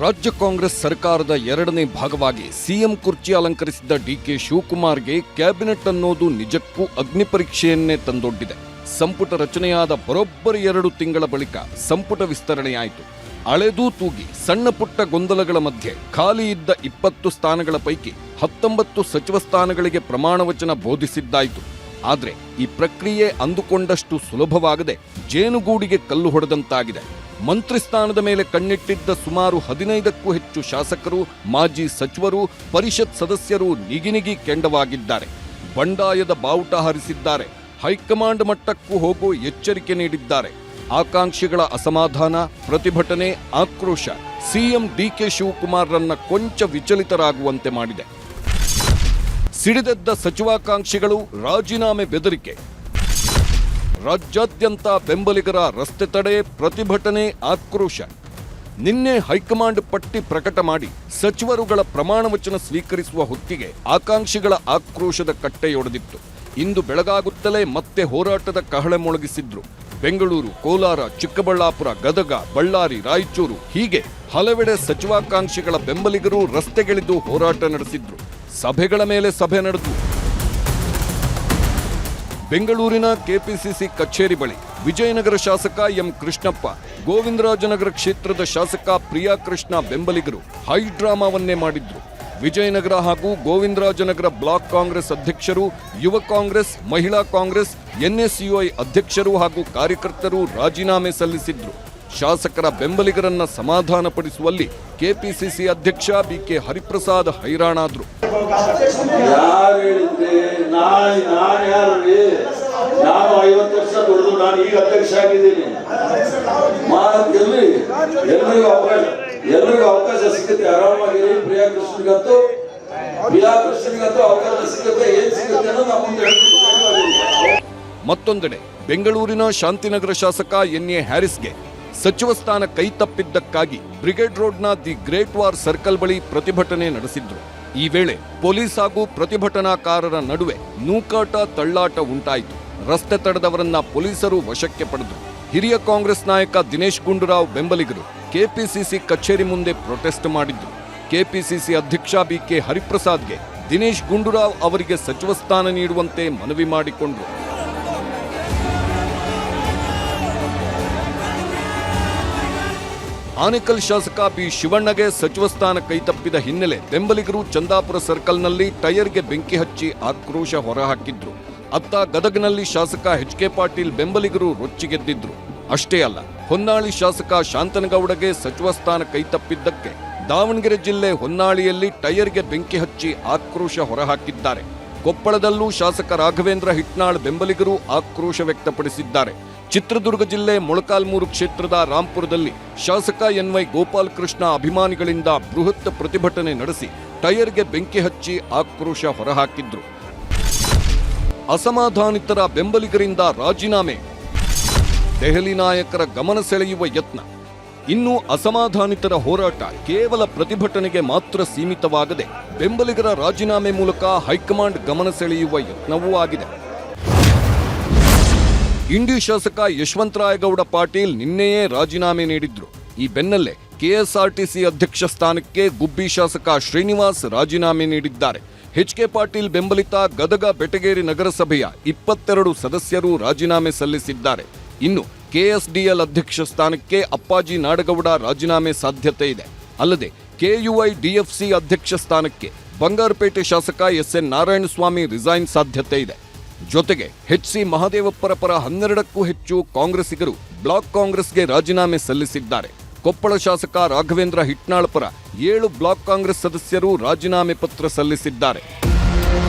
ರಾಜ್ಯ ಕಾಂಗ್ರೆಸ್ ಸರ್ಕಾರದ 2ನೇ ಭಾಗವಾಗಿ ಸಿಎಂ ಕುರ್ಚಿ ಅಲಂಕರಿಸಿದ್ದ ಡಿಕೆ ಶಿವಕುಮಾರ್ಗೆ ಕ್ಯಾಬಿನೆಟ್ ಅನ್ನೋದು ನಿಜಕ್ಕೂ ಅಗ್ನಿ ಪರೀಕ್ಷೆಯನ್ನೇ ತಂದೊಡ್ಡಿದೆ. ಸಂಪುಟ ರಚನೆಯಾದ ಬರೋಬ್ಬರಿ 2 ತಿಂಗಳ ಬಳಿಕ ಸಂಪುಟ ವಿಸ್ತರಣೆಯಾಯಿತು. ಅಳೆದೂ ತೂಗಿ ಸಣ್ಣ ಪುಟ್ಟ ಗೊಂದಲಗಳ ಮಧ್ಯೆ ಖಾಲಿ ಇದ್ದ 20 ಸ್ಥಾನಗಳ ಪೈಕಿ 19 ಸಚಿವ ಸ್ಥಾನಗಳಿಗೆ ಪ್ರಮಾಣ ವಚನ ಬೋಧಿಸಿದ್ದಾಯಿತು. ಆದರೆ ಈ ಪ್ರಕ್ರಿಯೆ ಅಂದುಕೊಂಡಷ್ಟು ಸುಲಭವಾಗದೆ ಜೇನುಗೂಡಿಗೆ ಕಲ್ಲು ಹೊಡೆದಂತಾಗಿದೆ. ಮಂತ್ರಿ ಸ್ಥಾನದ ಮೇಲೆ ಕಣ್ಣಿಟ್ಟಿದ್ದ ಸುಮಾರು 15ಕ್ಕೂ ಹೆಚ್ಚು ಶಾಸಕರು, ಮಾಜಿ ಸಚಿವರು, ಪರಿಷತ್ ಸದಸ್ಯರು ನಿಗಿನಿಗಿ ಕೆಂಡವಾಗಿದ್ದಾರೆ. ಬಂಡಾಯದ ಬಾವುಟ ಹಾರಿಸಿದ್ದಾರೆ. ಹೈಕಮಾಂಡ್ ಮಟ್ಟಕ್ಕೂ ಹೋಗೋ ಎಚ್ಚರಿಕೆ ನೀಡಿದ್ದಾರೆ. ಆಕಾಂಕ್ಷಿಗಳ ಅಸಮಾಧಾನ, ಪ್ರತಿಭಟನೆ, ಆಕ್ರೋಶ ಸಿಎಂ ಡಿಕೆ ಶಿವಕುಮಾರ್ರನ್ನ ಕೊಂಚ ವಿಚಲಿತರಾಗುವಂತೆ ಮಾಡಿದೆ. ಸಿಡಿದೆದ್ದ ಸಚಿವಾಕಾಂಕ್ಷಿಗಳು ರಾಜೀನಾಮೆ ಬೆದರಿಕೆ. ರಾಜ್ಯಾದ್ಯಂತ ಬೆಂಬಲಿಗರ ರಸ್ತೆ ತಡೆ, ಪ್ರತಿಭಟನೆ, ಆಕ್ರೋಶ. ನಿನ್ನೆ ಹೈಕಮಾಂಡ್ ಪಟ್ಟಿ ಪ್ರಕಟ ಮಾಡಿ ಸಚಿವರುಗಳ ಪ್ರಮಾಣ ವಚನ ಸ್ವೀಕರಿಸುವ ಹೊತ್ತಿಗೆ ಆಕಾಂಕ್ಷಿಗಳ ಆಕ್ರೋಶದ ಕಟ್ಟೆಯೊಡೆದಿತ್ತು. ಇಂದು ಬೆಳಗಾಗುತ್ತಲೇ ಮತ್ತೆ ಹೋರಾಟದ ಕಹಳೆ ಮೊಳಗಿಸಿದ್ರು. ಬೆಂಗಳೂರು, ಕೋಲಾರ, ಚಿಕ್ಕಬಳ್ಳಾಪುರ, ಗದಗ, ಬಳ್ಳಾರಿ, ರಾಯಚೂರು ಹೀಗೆ ಹಲವೆಡೆ ಸಚಿವಾಕಾಂಕ್ಷಿಗಳ ಬೆಂಬಲಿಗರು ರಸ್ತೆಗಿಳಿದು ಹೋರಾಟ ನಡೆಸಿದ್ರು. ಸಭೆಗಳ ಮೇಲೆ ಸಭೆ ನಡೆದು ಬೆಂಗಳೂರಿನ ಕೆಪಿಸಿಸಿ ಕಚೇರಿ ಬಳಿ ವಿಜಯನಗರ ಶಾಸಕ ಎಂ ಕೃಷ್ಣಪ್ಪ, ಗೋವಿಂದರಾಜನಗರ ಕ್ಷೇತ್ರದ ಶಾಸಕ ಪ್ರಿಯಾ ಕೃಷ್ಣ ಬೆಂಬಲಿಗರು ಹೈಡ್ರಾಮಾವನ್ನೇ ಮಾಡಿದ್ರು. ವಿಜಯನಗರ ಹಾಗೂ ಗೋವಿಂದರಾಜನಗರ ಬ್ಲಾಕ್ ಕಾಂಗ್ರೆಸ್ ಅಧ್ಯಕ್ಷರು, ಯುವ ಕಾಂಗ್ರೆಸ್, ಮಹಿಳಾ ಕಾಂಗ್ರೆಸ್, ಎನ್ಎಸ್ಯುಐ ಅಧ್ಯಕ್ಷರು ಹಾಗೂ ಕಾರ್ಯಕರ್ತರು ರಾಜೀನಾಮೆ ಸಲ್ಲಿಸಿದ್ರು. ಶಾಸಕರ ಬೆಂಬಲಿಗರನ್ನ ಸಮಾಧಾನಪಡಿಸುವಲ್ಲಿ ಕೆಪಿಸಿಸಿ ಅಧ್ಯಕ್ಷ ಬಿಕೆ ಹರಿಪ್ರಸಾದ್ ಹೈರಾಣಾದ್ರು. ನಾನು 50 ವರ್ಷ ದುಡಿದು ನಾನು ಈಗ ಅಧ್ಯಕ್ಷ ಆಗಿದ್ದೀನಿ. ಎಲ್ಲರಿಗೂ ಅವಕಾಶ ಸಿಗುತ್ತೆ. ಆರಾಮಾಗಿರಿ. ಪ್ರಿಯಾ ಕೃಷ್ಣಗಂತೂ ಅವಕಾಶ ಸಿಗುತ್ತೆ. ಏನ್ ಸಿಗುತ್ತೆ ಅನ್ನೋದು ನಾವು ಮುಂದೆ ಹೇಳ್ತೀವಿ. ಮತ್ತೊಂದೆಡೆ ಬೆಂಗಳೂರಿನ ಶಾಂತಿನಗರ ಶಾಸಕ ಎನ್ಎ ಹ್ಯಾರಿಸ್ಗೆ ಸಚಿವ ಸ್ಥಾನ ಕೈತಪ್ಪಿದ್ದಕ್ಕಾಗಿ ಬ್ರಿಗೇಡ್ ರೋಡ್ನ ದಿ ಗ್ರೇಟ್ ವಾರ್ ಸರ್ಕಲ್ ಬಳಿ ಪ್ರತಿಭಟನೆ ನಡೆಸಿದ್ರು. ಈ ವೇಳೆ ಪೊಲೀಸ್ ಹಾಗೂ ಪ್ರತಿಭಟನಾಕಾರರ ನಡುವೆ ನೂಕಾಟ, ತಳ್ಳಾಟ ಉಂಟಾಯಿತು. ರಸ್ತೆ ತಡೆದವರನ್ನ ಪೊಲೀಸರು ವಶಕ್ಕೆ ಪಡೆದರು. ಹಿರಿಯ ಕಾಂಗ್ರೆಸ್ ನಾಯಕ ದಿನೇಶ್ ಗುಂಡೂರಾವ್ ಬೆಂಬಲಿಗರು ಕೆಪಿಸಿಸಿ ಕಚೇರಿ ಮುಂದೆ ಪ್ರೊಟೆಸ್ಟ್ ಮಾಡಿದ್ರು. ಕೆಪಿಸಿಸಿ ಅಧ್ಯಕ್ಷ ಬಿಕೆ ಹರಿಪ್ರಸಾದ್ಗೆ ದಿನೇಶ್ ಗುಂಡೂರಾವ್ ಅವರಿಗೆ ಸಚಿವ ಸ್ಥಾನ ನೀಡುವಂತೆ ಮನವಿ ಮಾಡಿಕೊಂಡ್ರು. ಆನೇಕಲ್ ಶಾಸಕ ಬಿ ಶಿವಣ್ಣಗೆ ಸಚಿವ ಸ್ಥಾನ ಕೈತಪ್ಪಿದ ಹಿನ್ನೆಲೆ ಬೆಂಬಲಿಗರು ಚಂದಾಪುರ ಸರ್ಕಲ್ನಲ್ಲಿ ಟೈರ್ಗೆ ಬೆಂಕಿ ಹಚ್ಚಿ ಆಕ್ರೋಶ ಹೊರಹಾಕಿದ್ರು. ಅತ್ತ ಗದಗನಲ್ಲಿ ಶಾಸಕ ಎಚ್.ಕೆ. ಪಾಟೀಲ್ ಬೆಂಬಲಿಗರು ರೊಚ್ಚಿಗೆದ್ದಿದ್ರು. ಅಷ್ಟೇ ಅಲ್ಲ, ಹೊನ್ನಾಳಿ ಶಾಸಕ ಶಾಂತನಗೌಡಗೆ ಸಚಿವ ಸ್ಥಾನ ಕೈತಪ್ಪಿದ್ದಕ್ಕೆ ದಾವಣಗೆರೆ ಜಿಲ್ಲೆ ಹೊನ್ನಾಳಿಯಲ್ಲಿ ಟೈರ್ಗೆ ಬೆಂಕಿ ಹಚ್ಚಿ ಆಕ್ರೋಶ ಹೊರಹಾಕಿದ್ದಾರೆ. ಕೊಪ್ಪಳದಲ್ಲೂ ಶಾಸಕ ರಾಘವೇಂದ್ರ ಹಿಟ್ನಾಳ್ ಬೆಂಬಲಿಗರು ಆಕ್ರೋಶ ವ್ಯಕ್ತಪಡಿಸಿದ್ದಾರೆ. ಚಿತ್ರದುರ್ಗ ಜಿಲ್ಲೆ ಮೊಳಕಾಲ್ಮೂರು ಕ್ಷೇತ್ರದ ರಾಂಪುರದಲ್ಲಿ ಶಾಸಕ ಎನ್ವೈ ಗೋಪಾಲಕೃಷ್ಣ ಅಭಿಮಾನಿಗಳಿಂದ ಬೃಹತ್ ಪ್ರತಿಭಟನೆ ನಡೆಸಿ ಟೈರ್ಗೆ ಬೆಂಕಿ ಹಚ್ಚಿ ಆಕ್ರೋಶ ಹೊರಹಾಕಿದ್ರು. ಅಸಮಾಧಾನಿತರ ಬೆಂಬಲಿಗರಿಂದ ರಾಜೀನಾಮೆ. ದೆಹಲಿ ನಾಯಕರ ಗಮನ ಸೆಳೆಯುವ ಯತ್ನ. ಇನ್ನು ಅಸಮಾಧಾನಿತರ ಹೋರಾಟ ಕೇವಲ ಪ್ರತಿಭಟನೆಗೆ ಮಾತ್ರ ಸೀಮಿತವಾಗದೆ ಬೆಂಬಲಿಗರ ರಾಜೀನಾಮೆ ಮೂಲಕ ಹೈಕಮಾಂಡ್ ಗಮನ ಸೆಳೆಯುವ ಯತ್ನವೂ ಆಗಿದೆ. ಇಂಡಿ ಶಾಸಕ ಯಶವಂತರಾಯಗೌಡ ಪಾಟೀಲ್ ನಿನ್ನೆಯೇ ರಾಜೀನಾಮೆ ನೀಡಿದ್ರು. ಈ ಬೆನ್ನಲ್ಲೇ ಕೆಎಸ್ಆರ್ಟಿಸಿ ಅಧ್ಯಕ್ಷ ಸ್ಥಾನಕ್ಕೆ ಗುಬ್ಬಿ ಶಾಸಕ ಶ್ರೀನಿವಾಸ್ ರಾಜೀನಾಮೆ ನೀಡಿದ್ದಾರೆ. ಎಚ್.ಕೆ. ಪಾಟೀಲ್ ಬೆಂಬಲಿತ ಗದಗ ಬೆಟಗೇರಿ ನಗರಸಭೆಯ 22 ಸದಸ್ಯರು ರಾಜೀನಾಮೆ ಸಲ್ಲಿಸಿದ್ದಾರೆ. ಇನ್ನು ಕೆಎಸ್ಡಿಎಲ್ ಅಧ್ಯಕ್ಷ ಸ್ಥಾನಕ್ಕೆ ಅಪ್ಪಾಜಿ ನಾಡಗೌಡ ರಾಜೀನಾಮೆ ಸಾಧ್ಯತೆ ಇದೆ. ಅಲ್ಲದೆ ಕೆಯುಐ ಡಿಎಫ್ಸಿ ಅಧ್ಯಕ್ಷ ಸ್ಥಾನಕ್ಕೆ ಬಂಗಾರಪೇಟೆ ಶಾಸಕ ಎಸ್ಎನ್ ನಾರಾಯಣಸ್ವಾಮಿ ರಿಸೈನ್ ಸಾಧ್ಯತೆ ಇದೆ. ಜೊತೆಗೆ ಎಚ್.ಸಿ. ಮಹದೇವಪ್ಪರ ಪರ 12ಕ್ಕೂ ಹೆಚ್ಚು ಕಾಂಗ್ರೆಸ್ಸಿಗರು ಬ್ಲಾಕ್ ಕಾಂಗ್ರೆಸ್ಗೆ ರಾಜೀನಾಮೆ ಸಲ್ಲಿಸಿದ್ದಾರೆ. ಕೊಪ್ಪಳ ಶಾಸಕ ರಾಘವೇಂದ್ರ ಹಿಟ್ನಾಳ್ ಪರ 7 ಬ್ಲಾಕ್ ಕಾಂಗ್ರೆಸ್ ಸದಸ್ಯರು ರಾಜೀನಾಮೆ ಪತ್ರ ಸಲ್ಲಿಸಿದ್ದಾರೆ.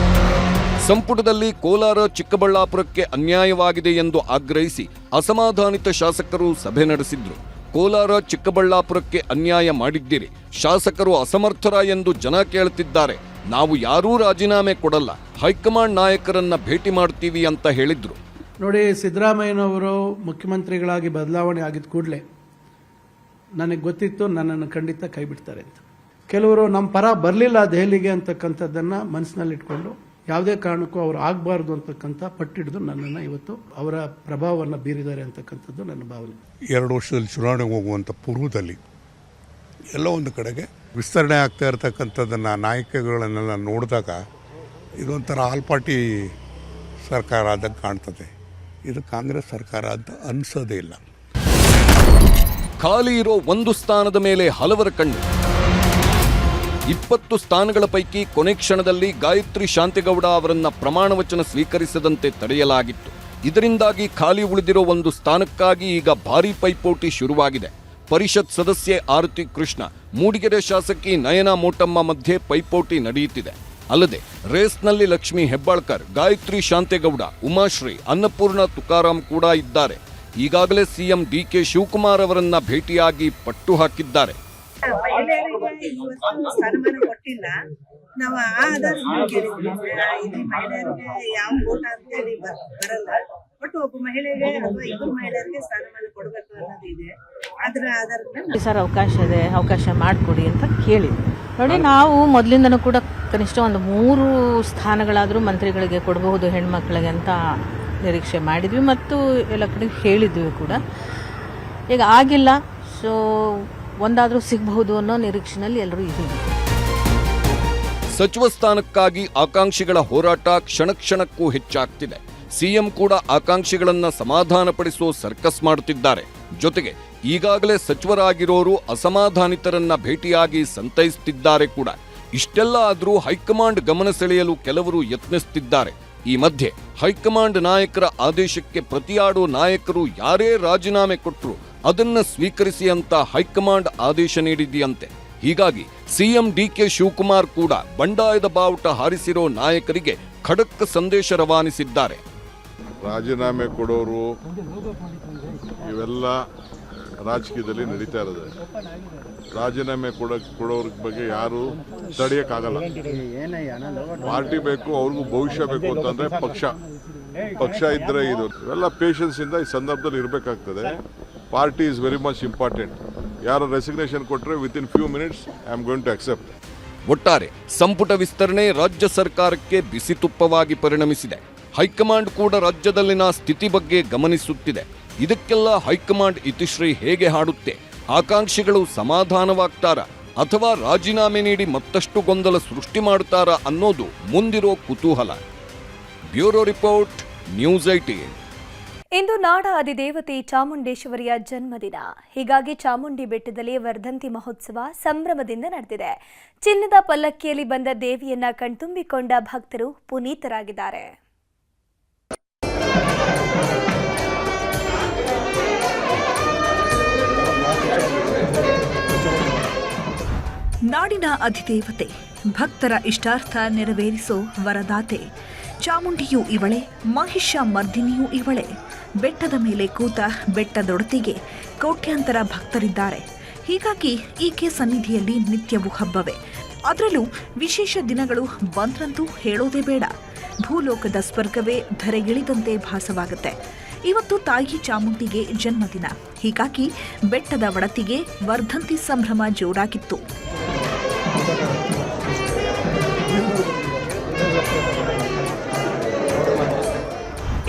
ಸಂಪುಟದಲ್ಲಿ ಕೋಲಾರ, ಚಿಕ್ಕಬಳ್ಳಾಪುರಕ್ಕೆ ಅನ್ಯಾಯವಾಗಿದೆ ಎಂದು ಆಗ್ರಹಿಸಿ ಅಸಮಾಧಾನಿತ ಶಾಸಕರು ಸಭೆ ನಡೆಸಿದ್ರು. ಕೋಲಾರ, ಚಿಕ್ಕಬಳ್ಳಾಪುರಕ್ಕೆ ಅನ್ಯಾಯ ಮಾಡಿದ್ದೀರಿ, ಶಾಸಕರು ಅಸಮರ್ಥರ ಎಂದು ಜನ ಕೇಳುತ್ತಿದ್ದಾರೆ. ನಾವು ಯಾರೂ ರಾಜೀನಾಮೆ ಕೊಡಲ್ಲ, ಹೈಕಮಾಂಡ್ ನಾಯಕರನ್ನ ಭೇಟಿ ಮಾಡ್ತೀವಿ ಅಂತ ಹೇಳಿದ್ರು. ನೋಡಿ, ಸಿದ್ದರಾಮಯ್ಯನವರು ಮುಖ್ಯಮಂತ್ರಿಗಳಾಗಿ ಬದಲಾವಣೆ ಆಗಿದ್ದ ಕೂಡಲೇ ನನಗೆ ಗೊತ್ತಿತ್ತು ನನ್ನನ್ನು ಖಂಡಿತ ಕೈ ಬಿಡ್ತಾರೆ ಅಂತ. ಕೆಲವರು ನಮ್ಮ ಪರ ಬರಲಿಲ್ಲ ದೆಹಲಿಗೆ ಅಂತಕ್ಕಂಥದ್ದನ್ನು ಮನಸ್ಸಿನಲ್ಲಿಟ್ಕೊಂಡು ಯಾವುದೇ ಕಾರಣಕ್ಕೂ ಅವರು ಆಗಬಾರ್ದು ಅಂತಕ್ಕಂಥ ಪಟ್ಟಿಡಿದು ನನ್ನನ್ನು ಇವತ್ತು ಅವರ ಪ್ರಭಾವವನ್ನು ಬೀರಿದ್ದಾರೆ ಅಂತಕ್ಕಂಥದ್ದು ನನ್ನ ಭಾವನೆ. 2 ವರ್ಷದಲ್ಲಿ ಚುನಾವಣೆಗೆ ಹೋಗುವಂಥ ಪೂರ್ವದಲ್ಲಿ ಎಲ್ಲ ಒಂದು ಕಡೆಗೆ ವಿಸ್ತರಣೆ ಆಗ್ತಾ ಇರತಕ್ಕಂಥದ್ದನ್ನು ನಾಯಕಗಳನ್ನೆಲ್ಲ ನೋಡಿದಾಗ ಇದೊಂಥರ ಆಲ್ ಪಾರ್ಟಿ ಸರ್ಕಾರ ಆದಾಗ ಕಾಣ್ತದೆ. ಇದು ಕಾಂಗ್ರೆಸ್ ಸರ್ಕಾರ ಅಂತ ಅನಿಸೋದೇ ಇಲ್ಲ. ಖಾಲಿ ಇರೋ 1 ಸ್ಥಾನದ ಮೇಲೆ ಹಲವರ ಕಣ್ಣು. 20 ಸ್ಥಾನಗಳ ಪೈಕಿ ಕೊನೆ ಕ್ಷಣದಲ್ಲಿ ಗಾಯತ್ರಿ ಶಾಂತೇಗೌಡ ಅವರನ್ನ ಪ್ರಮಾಣ ವಚನ ಸ್ವೀಕರಿಸದಂತೆ ತಡೆಯಲಾಗಿತ್ತು. ಇದರಿಂದಾಗಿ ಖಾಲಿ ಉಳಿದಿರೋ 1 ಸ್ಥಾನಕ್ಕಾಗಿ ಈಗ ಭಾರೀ ಪೈಪೋಟಿ ಶುರುವಾಗಿದೆ. ಪರಿಷತ್ ಸದಸ್ಯೆ ಆರತಿ ಕೃಷ್ಣ, ಮೂಡಿಗೆರೆ ಶಾಸಕಿ ನಯನಾ ಮೋಟಮ್ಮ ಮಧ್ಯೆ ಪೈಪೋಟಿ ನಡೆಯುತ್ತಿದೆ. ಅಲ್ಲದೆ ರೇಸ್ನಲ್ಲಿ ಲಕ್ಷ್ಮೀ ಹೆಬ್ಬಾಳ್ಕರ್, ಗಾಯತ್ರಿ ಶಾಂತೇಗೌಡ, ಉಮಾಶ್ರೀ, ಅನ್ನಪೂರ್ಣ ತುಕಾರಾಂ ಕೂಡ ಇದ್ದಾರೆ. ಈಗಾಗಲೇ ಸಿಎಂ ಡಿಕೆ ಶಿವಕುಮಾರ್ ಅವರನ್ನ ಭೇಟಿಯಾಗಿ ಪಟ್ಟು ಹಾಕಿದ್ದಾರೆ. ಮಹಿಳೆಯರಿಗೆ ಇವತ್ತು ಸ್ಥಾನಮಾನ ಕೊಟ್ಟಿಲ್ಲ. ನಾವು ಆ ಆಧಾರದಲ್ಲಿ ಕೇಳಿದ್ವಿ, ಇಲ್ಲಿ ಮಹಿಳೆಯರಿಗೆ ಯಾವ ಓಟ ಅಂತೇಳಿ ಬರಲ್ಲ, ಬಟ್ ಒಬ್ಬ ಮಹಿಳೆಗೆ ಅಥವಾ ಇಬ್ಬರು ಮಹಿಳೆಯರಿಗೆ ಸ್ಥಾನಮಾನ ಕೊಡಬೇಕು ಅನ್ನೋದು ಇದೆ. ಅದರ ಆಧಾರದ ಸರ್ ಅವಕಾಶ ಮಾಡಿಕೊಡಿ ಅಂತ ಕೇಳಿದ್ವಿ. ನೋಡಿ, ನಾವು ಮೊದಲಿಂದನೂ ಕೂಡ ಕನಿಷ್ಠ ಒಂದು 3 ಸ್ಥಾನಗಳಾದರೂ ಮಂತ್ರಿಗಳಿಗೆ ಕೊಡಬಹುದು ಹೆಣ್ಮಕ್ಳಿಗೆ ಅಂತ ನಿರೀಕ್ಷೆ ಮಾಡಿದ್ವಿ ಮತ್ತು ಎಲ್ಲ ಕಡೆ ಹೇಳಿದ್ವಿ ಕೂಡ. ಈಗ ಆಗಿಲ್ಲ, ಸೊ ಒಂದಾದರೂ ಸಿಗಬಹುದು ಅನ್ನೋ ನಿರೀಕ್ಷೆಯಲ್ಲಿ ಎಲ್ಲರೂ ಇದ್ದೀವಿ. ಸಚಿವ ಸ್ಥಾನಕ್ಕಾಗಿ ಆಕಾಂಕ್ಷಿಗಳ ಹೋರಾಟ ಕ್ಷಣ ಕ್ಷಣಕ್ಕೂ ಹೆಚ್ಚಾಗ್ತಿದೆ. ಸಿಎಂ ಕೂಡ ಆಕಾಂಕ್ಷಿಗಳನ್ನ ಸಮಾಧಾನಪಡಿಸೋ ಸರ್ಕಸ್ ಮಾಡುತ್ತಿದ್ದಾರೆ. ಜೊತೆಗೆ ಈಗಾಗಲೇ ಸಚಿವರಾಗಿರೋರು ಅಸಮಾಧಾನಿತರನ್ನ ಭೇಟಿಯಾಗಿ ಸಂತೈಸುತ್ತಿದ್ದಾರೆ ಕೂಡ. ಇಷ್ಟೆಲ್ಲ ಆದರೂ ಹೈಕಮಾಂಡ್ ಗಮನ ಸೆಳೆಯಲು ಕೆಲವರು ಯತ್ನಿಸುತ್ತಿದ್ದಾರೆ. ಈ ಮಧ್ಯೆ ಹೈಕಮಾಂಡ್ ನಾಯಕರ ಆದೇಶಕ್ಕೆ ಪ್ರತಿಯಾಡೋ ನಾಯಕರು ಯಾರೇ ರಾಜೀನಾಮೆ ಕೊಟ್ಟರು ಅದನ್ನ ಸ್ವೀಕರಿಸಿ ಅಂತ ಹೈಕಮಾಂಡ್ ಆದೇಶ ನೀಡಿದೆಯಂತೆ. ಹೀಗಾಗಿ ಸಿಎಂ ಡಿಕೆ ಶಿವಕುಮಾರ್ ಕೂಡ ಬಂಡಾಯದ ಬಾವುಟ ಹಾರಿಸಿರೋ ನಾಯಕರಿಗೆ ಖಡಕ್ ಸಂದೇಶ ರವಾನಿಸಿದ್ದಾರೆ. ರಾಜೀನಾಮೆ ಕೊಡೋರು ಇವೆಲ್ಲ ರಾಜಕೀಯದಲ್ಲಿ ನಡೀತಾ ಇರೋದು. ರಾಜೀನಾಮೆ ಕೊಡೋರ ಬಗ್ಗೆ ಯಾರು ತಡೆಯಕ್ಕಾಗಲ್ಲ. ಪಾರ್ಟಿ ಬೇಕು, ಅವ್ರಿಗೂ ಭವಿಷ್ಯ ಬೇಕು ಅಂತಂದ್ರೆ ಪಕ್ಷ ಇದ್ರೆ ಇದು ಇವೆಲ್ಲ ಪೇಷನ್ಸ್ ಇಂದ ಈ ಸಂದರ್ಭದಲ್ಲಿ ಇರಬೇಕಾಗ್ತದೆ. Party is very much important. ಯಾರು ರೆಸಿಗ್ನೇಷನ್ ಕೊಟ್ಟರೆ within few minutes I am going to accept. ಒಟ್ಟಾರೆ ಸಂಪುಟ ವಿಸ್ತರಣೆ ರಾಜ್ಯ ಸರ್ಕಾರಕ್ಕೆ ಬಿಸಿ ತುಪ್ಪವಾಗಿ ಪರಿಣಮಿಸಿದೆ. ಹೈಕಮಾಂಡ್ ಕೂಡ ರಾಜ್ಯದಲ್ಲಿನ ಸ್ಥಿತಿ ಬಗ್ಗೆ ಗಮನಿಸುತ್ತಿದೆ. ಇದಕ್ಕೆಲ್ಲ ಹೈಕಮಾಂಡ್ ಇತಿಶ್ರೀ ಹೇಗೆ ಹಾಡುತ್ತೆ? ಆಕಾಂಕ್ಷಿಗಳು ಸಮಾಧಾನವಾಗ್ತಾರಾ ಅಥವಾ ರಾಜೀನಾಮೆ ನೀಡಿ ಮತ್ತಷ್ಟು ಗೊಂದಲ ಸೃಷ್ಟಿ ಮಾಡುತ್ತಾರಾ ಅನ್ನೋದು ಮುಂದಿರೋ ಕುತೂಹಲ. Bureau report, news 18. ಇಂದು ನಾಡ ಅಧಿದೇವತೆ ಚಾಮುಂಡೇಶ್ವರಿಯ ಜನ್ಮದಿನ. ಹೀಗಾಗಿ ಚಾಮುಂಡಿ ಬೆಟ್ಟದಲ್ಲಿ ವರ್ಧಂತಿ ಮಹೋತ್ಸವ ಸಂಭ್ರಮದಿಂದ ನಡೆದಿದೆ. ಚಿನ್ನದ ಪಲ್ಲಕ್ಕಿಯಲ್ಲಿ ಬಂದ ದೇವಿಯನ್ನ ಕಣ್ತುಂಬಿಕೊಂಡ ಭಕ್ತರು ಪುನೀತರಾಗಿದ್ದಾರೆ. ನಾಡಿನ ಅಧಿದೇವತೆ, ಭಕ್ತರ ಇಷ್ಟಾರ್ಥ ನೆರವೇರಿಸೋ ವರದಾತೆ ಚಾಮುಂಡಿಯೂ ಇವಳೆ, ಮಹಿಷ ಮರ್ದಿನಿಯೂ ಇವಳೆ. ಬೆಟ್ಟದ ಮೇಲೆ ಕೂತ ಬೆಟ್ಟದೊಡತಿಗೆ ಕೋಟ್ಯಾಂತರ ಭಕ್ತರಿದ್ದಾರೆ. ಹೀಗಾಗಿ ಈಕೆ ಸನ್ನಿಧಿಯಲ್ಲಿ ನಿತ್ಯವೂ ಹಬ್ಬವೇ. ಅದರಲ್ಲೂ ವಿಶೇಷ ದಿನಗಳು ಬಂದ್ರಂತೂ ಹೇಳೋದೇ ಬೇಡ. ಭೂಲೋಕದ ಸ್ವರ್ಗವೇ ಧರೆಗಿಳಿದಂತೆ ಭಾಸವಾಗುತ್ತೆ. ಇವತ್ತು ತಾಯಿ ಚಾಮುಂಡಿಗೆ ಜನ್ಮದಿನ. ಹೀಗಾಗಿ ಬೆಟ್ಟದ ಒಡತಿಗೆ ವರ್ಧಂತಿ ಸಂಭ್ರಮ ಜೋರಾಗಿತ್ತು.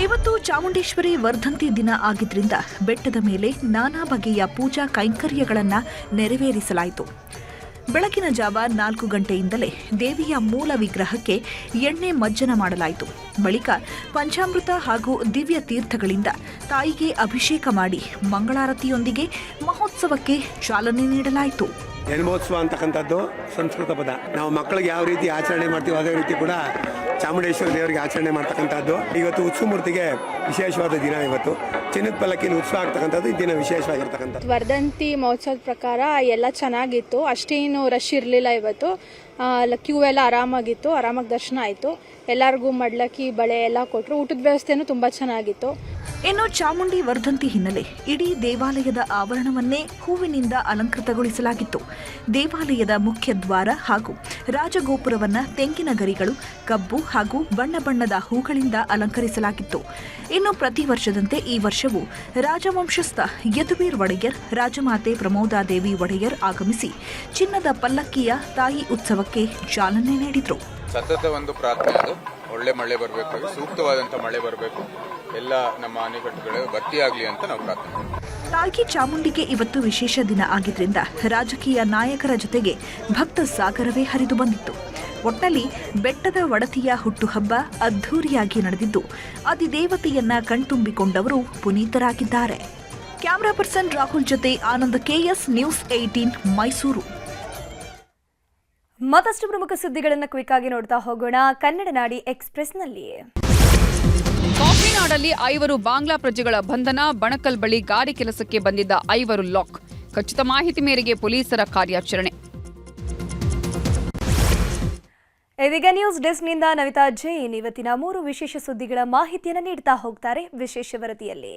ಇವತ್ತು ಚಾಮುಂಡೇಶ್ವರಿ ವರ್ಧಂತಿ ದಿನ ಆಗಿದ್ರಿಂದ ಬೆಟ್ಟದ ಮೇಲೆ ನಾನಾ ಬಗೆಯ ಪೂಜಾ ಕೈಂಕರ್ಯಗಳನ್ನು ನೆರವೇರಿಸಲಾಯಿತು. ಬೆಳಗಿನ ಜಾವ 4 ಗಂಟೆಯಿಂದಲೇ ದೇವಿಯ ಮೂಲ ವಿಗ್ರಹಕ್ಕೆ ಎಣ್ಣೆ ಮಜ್ಜನ ಮಾಡಲಾಯಿತು. ಬಳಿಕ ಪಂಚಾಮೃತ ಹಾಗೂ ದಿವ್ಯ ತೀರ್ಥಗಳಿಂದ ತಾಯಿಗೆ ಅಭಿಷೇಕ ಮಾಡಿ ಮಂಗಳಾರತಿಯೊಂದಿಗೆ ಮಹೋತ್ಸವಕ್ಕೆ ಚಾಲನೆ ನೀಡಲಾಯಿತು. ಜನ್ಮೋತ್ಸವ ಅಂತಕ್ಕಂಥದ್ದು ಸಂಸ್ಕೃತ ಪದ. ನಾವು ಮಕ್ಕಳಿಗೆ ಯಾವ ರೀತಿ ಆಚರಣೆ ಮಾಡ್ತೀವೋ ಅದೇ ರೀತಿ ಕೂಡ ಚಾಮುಂಡೇಶ್ವರಿ ದೇವರಿಗೆ ಆಚರಣೆ ಮಾಡ್ತಕ್ಕಂಥದ್ದು. ಇವತ್ತು ಉತ್ಸವ ಮೂರ್ತಿಗೆ ವಿಶೇಷವಾದ ದಿನ. ಇವತ್ತು ಚಿನ್ನದ ಪಲ್ಲಕ್ಕಿಯಲ್ಲಿ ಉತ್ಸವ ಆಗ್ತಕ್ಕಂಥದ್ದು ಈ ದಿನ ವಿಶೇಷವಾಗಿರ್ತಕ್ಕಂಥದ್ದು. ವರ್ಧಂತಿ ಮಹೋತ್ಸವದ ಪ್ರಕಾರ ಎಲ್ಲ ಚೆನ್ನಾಗಿತ್ತು. ಅಷ್ಟೇನು ರಶ್ ಇರಲಿಲ್ಲ. ಇವತ್ತು ಕ್ಯೂ ಎಲ್ಲ ಆರಾಮಾಗಿ ದರ್ಶನ ಆಯಿತು. ಎಲ್ಲರಿಗೂ ಮಡ್ಲಕ್ಕಿ ಬಳೆ ಎಲ್ಲ ಕೊಟ್ಟರು. ಊಟದ ವ್ಯವಸ್ಥೆನೂ ತುಂಬ ಚೆನ್ನಾಗಿತ್ತು. ಇನ್ನು ಚಾಮುಂಡಿ ವರ್ಧಂತಿ ಹಿನ್ನೆಲೆ ಇಡೀ ದೇವಾಲಯದ ಆವರಣವನ್ನೇ ಹೂವಿನಿಂದ ಅಲಂಕೃತಗೊಳಿಸಲಾಗಿತ್ತು. ದೇವಾಲಯದ ಮುಖ್ಯ ದ್ವಾರ ಹಾಗೂ ರಾಜಗೋಪುರವನ್ನ ತೆಂಗಿನ ಗರಿಗಳು, ಕಬ್ಬು ಹಾಗೂ ಬಣ್ಣ ಬಣ್ಣದ ಹೂಗಳಿಂದ ಅಲಂಕರಿಸಲಾಗಿತ್ತು. ಇನ್ನು ಪ್ರತಿ ವರ್ಷದಂತೆ ಈ ವರ್ಷವೂ ರಾಜವಂಶಸ್ಥ ಯದುವೀರ್ ಒಡೆಯರ್, ರಾಜಮಾತೆ ಪ್ರಮೋದಾದೇವಿ ಒಡೆಯರ್ ಆಗಮಿಸಿ ಚಿನ್ನದ ಪಲ್ಲಕ್ಕಿಯ ತಾಯಿ ಉತ್ಸವಕ್ಕೆ ಚಾಲನೆ ನೀಡಿದರು. ಸತತ ಒಂದು ಪ್ರಾರ್ಥನೆ, ಅದು ಒಳ್ಳೆ ಮಳೆ ಬರಬೇಕು, ಸೂಕ್ತವಾದಂಥ ಮಳೆ ಬರಬೇಕು, ಎಲ್ಲ ನಮ್ಮ ಅಣೆಕಟ್ಟುಗಳು ಭರ್ತಿಯಾಗಲಿ ಅಂತ ನಾವು ಪ್ರಾರ್ಥನೆ. ತಾಯಿ ಚಾಮುಂಡಿಗೆ ಇವತ್ತು ವಿಶೇಷ ದಿನ ಆಗಿದ್ರಿಂದ ರಾಜಕೀಯ ನಾಯಕರ ಜೊತೆಗೆ ಭಕ್ತ ಸಾಗರವೇ ಹರಿದು ಬಂದಿತ್ತು. ಒಟ್ನಲ್ಲಿ ಬೆಟ್ಟದ ಒಡತಿಯ ಹುಟ್ಟುಹಬ್ಬ ಅದ್ಧೂರಿಯಾಗಿ ನಡೆದಿದ್ದು ಅಧಿದೇವತೆಯನ್ನ ಕಣ್ತುಂಬಿಕೊಂಡವರು ಪುನೀತರಾಗಿದ್ದಾರೆ. ಕ್ಯಾಮರಾ ಪರ್ಸನ್ ರಾಹುಲ್ ಜೊತೆ ಆನಂದ್ KS, ನ್ಯೂಸ್ 18 ಮೈಸೂರು. ಮತ್ತಷ್ಟು ಪ್ರಮುಖ ಸುದ್ದಿಗಳನ್ನು ಕ್ವಿಕ್ ಆಗಿ ನೋಡ್ತಾ ಹೋಗೋಣ. ಕನ್ನಡ ನಾಡಿ ಎಕ್ಸ್‌ಪ್ರೆಸ್‌ನಲ್ಲಿ ಕಾಫಿನಾಡಲ್ಲಿ 5 ಬಾಂಗ್ಲಾ ಪ್ರಜೆಗಳ ಬಂಧನ. ಬಣಕಲ್ ಬಳಿ ಗಾಡಿ ಕೆಲಸಕ್ಕೆ ಬಂದಿದ್ದ 5 ಲಾಕ್. ಖಚಿತ ಮಾಹಿತಿ ಮೇರೆಗೆ ಪೊಲೀಸರ ಕಾರ್ಯಾಚರಣೆ. ಇದೀಗ ನ್ಯೂಸ್ ಡೆಸ್ಕ್ನಿಂದ ನವಿತಾ ಜೈನ್ ಇವತ್ತಿನ 3 ವಿಶೇಷ ಸುದ್ದಿಗಳ ಮಾಹಿತಿಯನ್ನು ನೀಡ್ತಾ ಹೋಗ್ತಾರೆ ವಿಶೇಷ ವರದಿಯಲ್ಲಿ.